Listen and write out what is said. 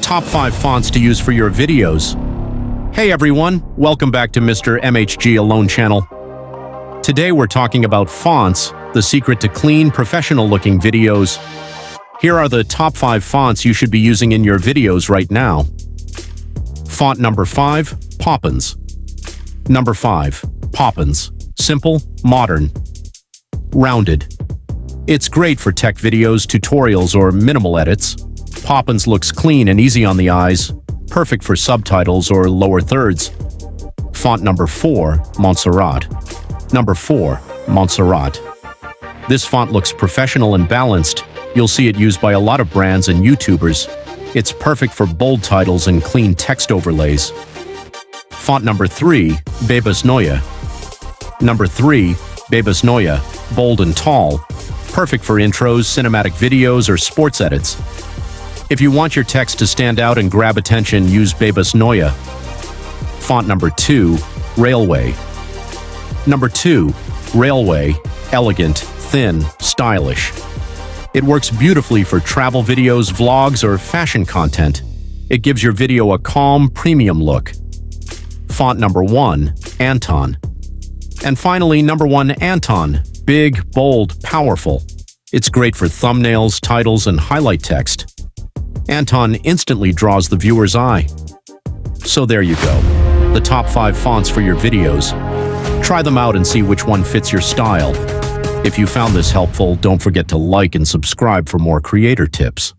Top 5 fonts to use for your videos. Hey everyone, welcome back to Mr. MHG Alone channel. Today we're talking about fonts, the secret to clean, professional-looking videos. Here are the top 5 fonts you should be using in your videos right now. Font number 5, Poppins. Number 5, Poppins. Simple, modern, rounded. It's great for tech videos, tutorials, or minimal edits. Poppins looks clean and easy on the eyes, perfect for subtitles or lower thirds. Font number 4, Montserrat. Number 4, Montserrat. This font looks professional and balanced. You'll see it used by a lot of brands and YouTubers. It's perfect for bold titles and clean text overlays. Font number 3, Babas Neue. Number 3, Babas Neue, bold and tall. Perfect for intros, cinematic videos, or sports edits. If you want your text to stand out and grab attention, use Babas Neue. Font number 2, Railway. Number 2, Railway, elegant, thin, stylish. It works beautifully for travel videos, vlogs, or fashion content. It gives your video a calm, premium look. Font number 1, Anton. And finally, number 1, Anton, big, bold, powerful. It's great for thumbnails, titles, and highlight text. Anton instantly draws the viewer's eye. So there you go, the top 5 fonts for your videos. Try them out and see which one fits your style. If you found this helpful, don't forget to like and subscribe for more creator tips.